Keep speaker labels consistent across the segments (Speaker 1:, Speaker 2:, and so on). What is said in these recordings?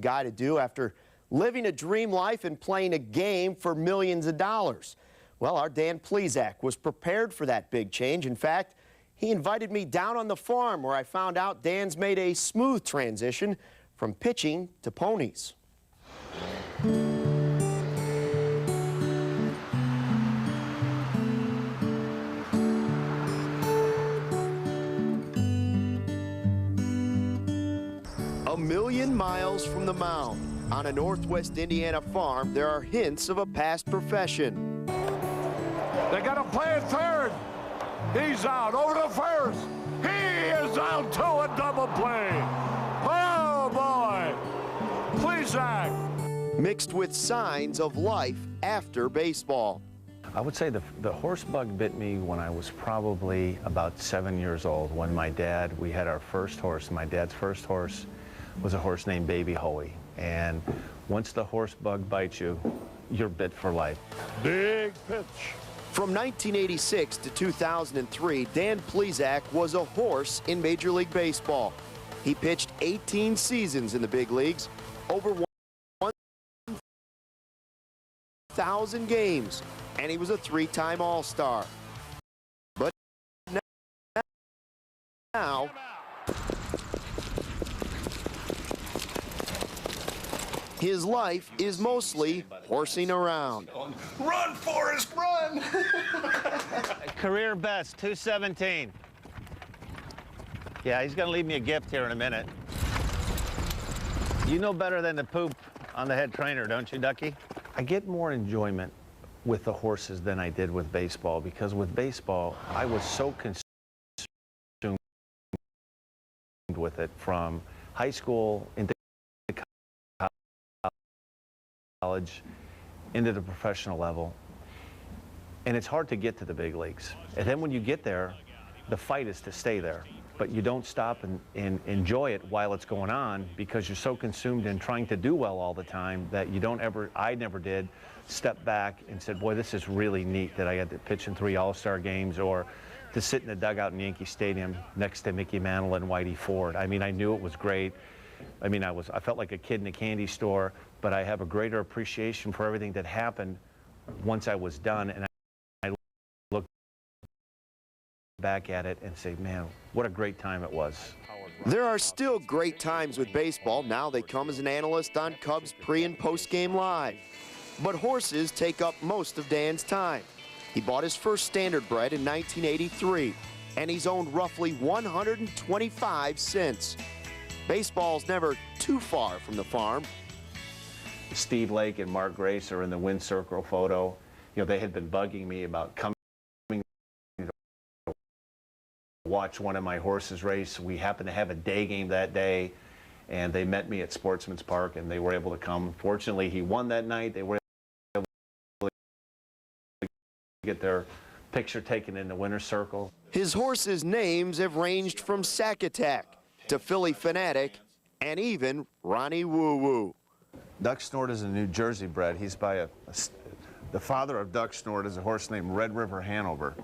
Speaker 1: guy to do after living a dream life and playing a game for millions of dollars. Well, our Dan Plesac was prepared for that big change. In fact, he invited me down on the farm where I found out Dan's made a smooth transition from pitching to ponies. A million miles from the mound, on a Northwest Indiana farm, there are hints of a past profession.
Speaker 2: They got to play at third. He's out over to first. He is out to a double play. Oh, boy. Plesac.
Speaker 1: Mixed with signs of life after baseball.
Speaker 3: I would say the horse bug bit me when I was probably about 7 years old, when we had our first horse. My dad's first horse was a horse named Baby Hoey. And once the horse bug bites you, you're bit for life.
Speaker 2: Big pitch.
Speaker 1: From 1986 to 2003, Dan Plesac was a horse in Major League Baseball. He pitched 18 seasons in the big leagues, over 1,000 games, and he was a three-time All-Star. But now, his life is mostly horsing around.
Speaker 2: Run, Forrest, run!
Speaker 3: Career best, 217. Yeah, he's going to leave me a gift here in a minute. You know better than to poop on the head trainer, don't you, Ducky? I get more enjoyment with the horses than I did with baseball, because with baseball, I was so consumed with it from high school into college into the professional level, and it's hard to get to the big leagues. And then when you get there, the fight is to stay there, but you don't stop and enjoy it while it's going on, because you're so consumed in trying to do well all the time that you don't ever, I never did, step back and said, boy, this is really neat that I got to pitch in 3 All-Star games, or to sit in the dugout in Yankee Stadium next to Mickey Mantle and Whitey Ford. I mean, I knew it was great. I mean, I felt like a kid in a candy store, but I have a greater appreciation for everything that happened once I was done, and I look back at it and say, man, what a great time it was.
Speaker 1: There are still great times with baseball. Now they come as an analyst on Cubs pre- and post-game live. But horses take up most of Dan's time. He bought his first standardbred in 1983, and he's owned roughly 125 since. Baseball's never too far from the farm.
Speaker 3: Steve Lake and Mark Grace are in the win circle photo. You know, they had been bugging me about coming to watch one of my horses race. We happened to have a day game that day, and they met me at Sportsman's Park, and they were able to come. Fortunately, he won that night. They were able to get their picture taken in the winner's circle.
Speaker 1: His horses' names have ranged from Sack Attack to Philly Fanatic, and even Ronnie Woo Woo.
Speaker 3: Duck Snort is a New Jersey bred. He's by the father of Duck Snort is a horse named Red River Hanover.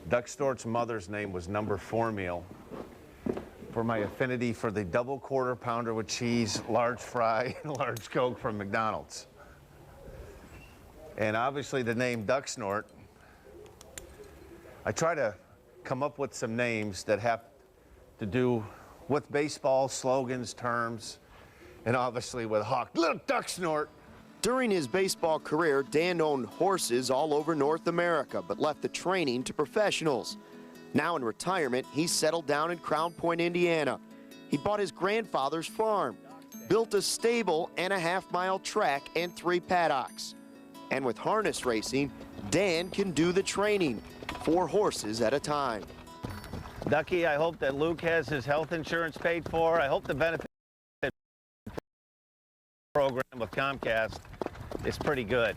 Speaker 3: Duck Snort's mother's name was Number 4 Meal, for my affinity for the double quarter pounder with cheese, large fry, and large Coke from McDonald's. And obviously the name Duck Snort, I try to come up with some names that have to do with baseball, slogans, terms, and obviously with Hawk, little Duck Snort.
Speaker 1: During his baseball career, Dan owned horses all over North America, but left the training to professionals. Now in retirement, he's settled down in Crown Point, Indiana. He bought his grandfather's farm, built a stable and a half-mile track and 3 paddocks. And with harness racing, Dan can do the training, 4 horses at a time.
Speaker 3: Ducky, I hope that Luke has his health insurance paid for. I hope the benefit program with Comcast is pretty good.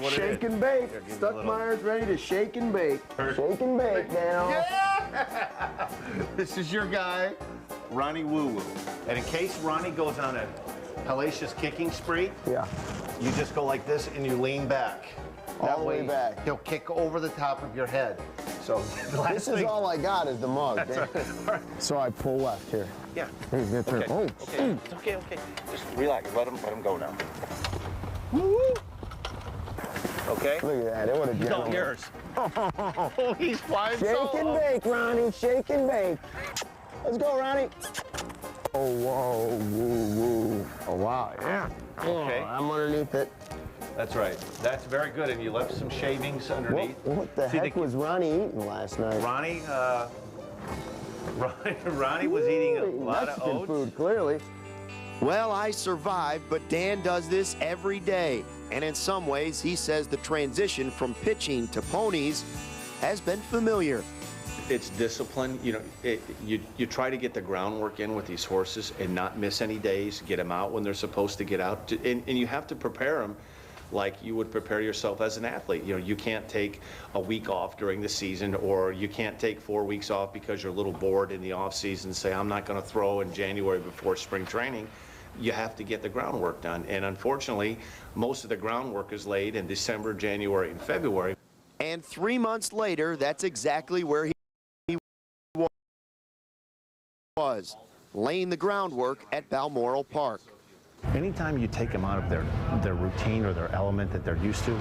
Speaker 1: Shake and bake. Stuckmeyer's ready to shake and bake. Shake and bake now.
Speaker 3: Yeah! This is your guy, Ronnie Woo Woo. And in case Ronnie goes on a hellacious kicking spree, yeah, you just go like this and you lean back.
Speaker 4: All the way back.
Speaker 5: He'll kick over the top of your head. So
Speaker 4: This is all I got is the mug.
Speaker 5: Right. Right.
Speaker 4: So I pull left here.
Speaker 5: Yeah.
Speaker 4: He's gonna turn.
Speaker 5: Okay.
Speaker 4: Oh.
Speaker 5: Okay. It's okay. Okay. Just relax. Let him go now. Okay.
Speaker 4: Look at that. It would have
Speaker 5: He's all
Speaker 4: jammed.
Speaker 5: yours. Oh, he's flying
Speaker 4: Shake and
Speaker 5: solo.
Speaker 4: bake, Ronnie. Shake and bake. Let's go, Ronnie. Oh, whoa, woo, woo. Oh, wow, yeah.
Speaker 5: Okay.
Speaker 4: Oh, I'm underneath it.
Speaker 3: That's right. That's very good. And you left some shavings underneath.
Speaker 4: What the
Speaker 3: See,
Speaker 4: heck was Ronnie eating last night?
Speaker 3: Ronnie was eating a lot
Speaker 4: Mexican
Speaker 3: of oats.
Speaker 4: food, clearly.
Speaker 1: Well, I survived, but Dan does this every day. And in some ways, he says the transition from pitching to ponies has been familiar.
Speaker 3: It's discipline. You know, you try to get the groundwork in with these horses and not miss any days, get them out when they're supposed to get out. And you have to prepare them like you would prepare yourself as an athlete. You know, you can't take a week off during the season, or you can't take 4 weeks off because you're a little bored in the off season and say, I'm not going to throw in January before spring training. You have to get the groundwork done. And unfortunately, most of the groundwork is laid in December, January, and February.
Speaker 1: And 3 months later, that's exactly where he was, laying the groundwork at Balmoral Park.
Speaker 3: Anytime you take them out of their routine or their element that they're used to,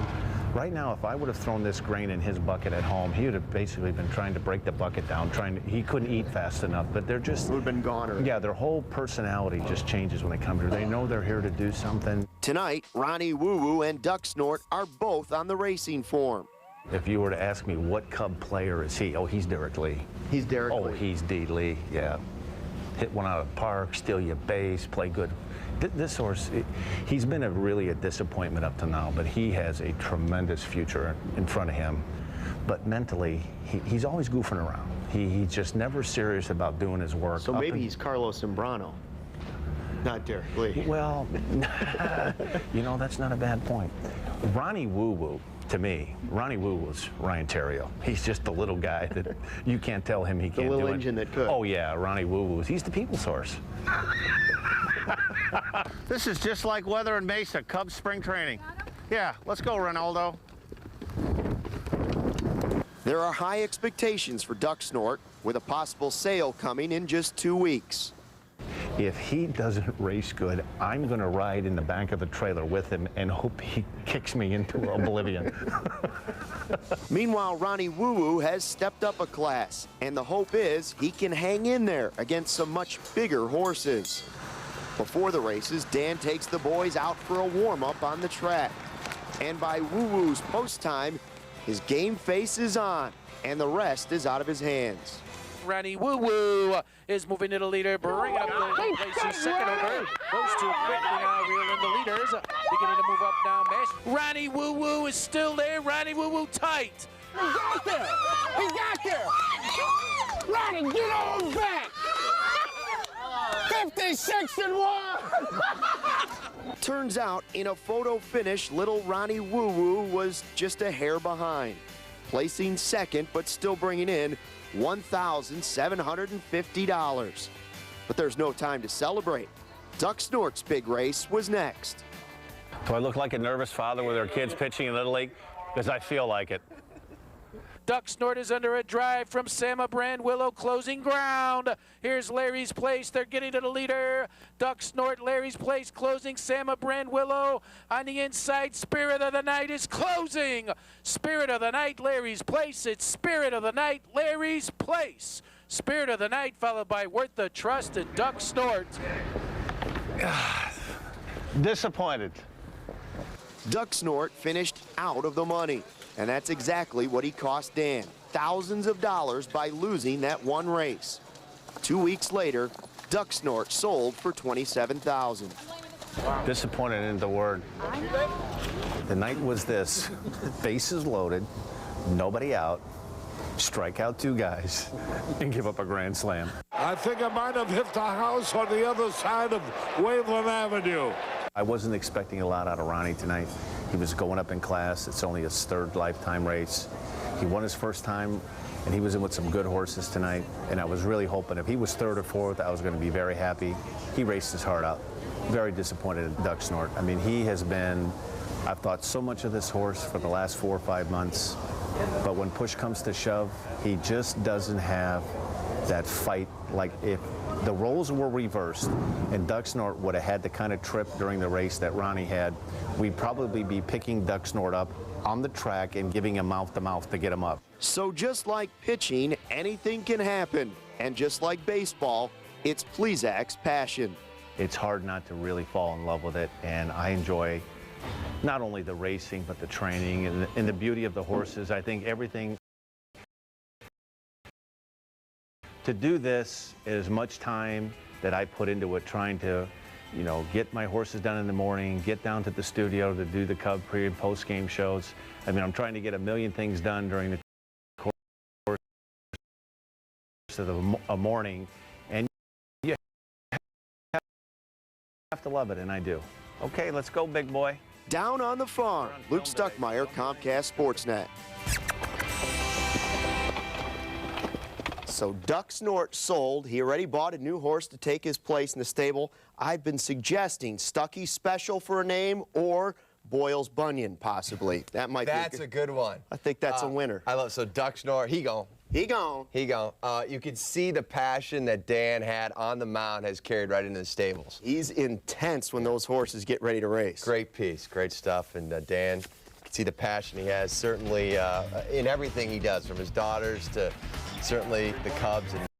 Speaker 3: right now, if I would have thrown this grain in his bucket at home, he would have basically been trying to break the bucket down, he couldn't eat fast enough, but they're just...
Speaker 1: Would have been gone.
Speaker 3: Yeah, their whole personality just changes when they come here. They know they're here to do something.
Speaker 1: Tonight, Ronnie Woo Woo and Duck Snort are both on the racing form.
Speaker 3: If you were to ask me what Cub player is he, oh, he's Derek Lee.
Speaker 1: He's Derek Lee.
Speaker 3: Oh, he's D. Lee, yeah. Hit one out of the park, steal your base, play good. This horse, he's been really a disappointment up to now, but he has a tremendous future in front of him. But mentally, he's always goofing around. He's just never serious about doing his work.
Speaker 1: So maybe he's Carlos Zambrano, not Derek Lee.
Speaker 3: Well, you know, that's not a bad point. Ronnie Woo Woo, to me, Ronnie Woo was Ryan Terrio. He's just the little guy that you can't tell him he can't do it.
Speaker 1: The little engine that could.
Speaker 3: Oh, yeah, Ronnie Woo Woo. He's the people's horse.
Speaker 5: This is just like weather in Mesa, Cubs spring training. Yeah, let's go, Ronaldo.
Speaker 1: There are high expectations for Duck Snort, with a possible sale coming in just 2 weeks.
Speaker 3: If he doesn't race good, I'm going to ride in the back of the trailer with him and hope he kicks me into oblivion.
Speaker 1: Meanwhile, Ronnie Woo Woo has stepped up a class, and the hope is he can hang in there against some much bigger horses. Before the races, Dan takes the boys out for a warm-up on the track. And by Woo Woo's post time, his game face is on, and the rest is out of his hands.
Speaker 6: Ronnie Woo Woo is moving to the leader, bringing up the places second over. Goes too quickly now, reeling the leaders. Beginning to move up now, Mesh. Ronnie Woo Woo is still there. Ronnie Woo Woo tight.
Speaker 4: He got there! He got there! Ronnie, get on back! 56-1!
Speaker 1: Turns out, in a photo finish, little Ronnie Woo Woo was just a hair behind, placing second but still bringing in $1,750. But there's no time to celebrate. Duck Snort's big race was next.
Speaker 3: Do I look like a nervous father with their kids pitching in Little League? Because I feel like it.
Speaker 6: Duck Snort is under a drive from Sama Brand Willow, closing ground. Here's Larry's Place. They're getting to the leader. Duck Snort, Larry's Place closing. Sama Brand Willow on the inside. Spirit of the Night is closing. Spirit of the Night, Larry's Place. It's Spirit of the Night, Larry's Place. Spirit of the Night followed by Worth the Trust and Duck Snort.
Speaker 5: Disappointed.
Speaker 1: Duck Snort finished out of the money. And that's exactly what he cost Dan, thousands of dollars by losing that one race. 2 weeks later, Duck Snort sold for $27,000.
Speaker 3: Disappointed isn't the word. The night was this: bases loaded, nobody out, strike out 2 guys, and give up a grand slam.
Speaker 2: I think I might have hit the house on the other side of Waveland Avenue.
Speaker 3: I wasn't expecting a lot out of Ronnie tonight. He was going up in class. It's only his 3rd lifetime race. He won his first time, and he was in with some good horses tonight. And I was really hoping if he was 3rd or 4th, I was going to be very happy. He raced his heart out. Very disappointed in Duck Snort. I mean, he has been I've thought so much of this horse for the last 4 or 5 months, but when push comes to shove, he just doesn't have that fight. Like if the roles were reversed and Duck Snort would have had the kind of trip during the race that Ronnie had, we'd probably be picking Duck Snort up on the track and giving him mouth-to-mouth to get him up.
Speaker 1: So just like pitching, anything can happen. And just like baseball, it's Plesac's passion.
Speaker 3: It's hard not to really fall in love with it, and I enjoy not only the racing, but the training and the beauty of the horses. I think everything. To do this is much time that I put into it, trying to, you know, get my horses done in the morning, get down to the studio to do the Cub pre and post game shows. I mean, I'm trying to get a million things done during the course of a morning, and you have to love it, and I do. Okay, let's go, big boy.
Speaker 1: Down on the farm, Luke Stuckmeyer, Comcast Sportsnet. So Duck Snort sold. He already bought a new horse to take his place in the stable. I've been suggesting Stucky Special for a name, or Boyle's Bunyan, possibly. That might
Speaker 7: That's
Speaker 1: be
Speaker 7: a good one.
Speaker 1: I think that's a winner.
Speaker 7: I love, so Duck Snort, he gone.
Speaker 1: He gone.
Speaker 7: He gone. You can see the passion that Dan had on the mound has carried right into the stables.
Speaker 1: He's intense when those horses get ready to race.
Speaker 7: Great piece, great stuff. And Dan, you can see the passion he has certainly in everything he does, from his daughters to certainly the Cubs. And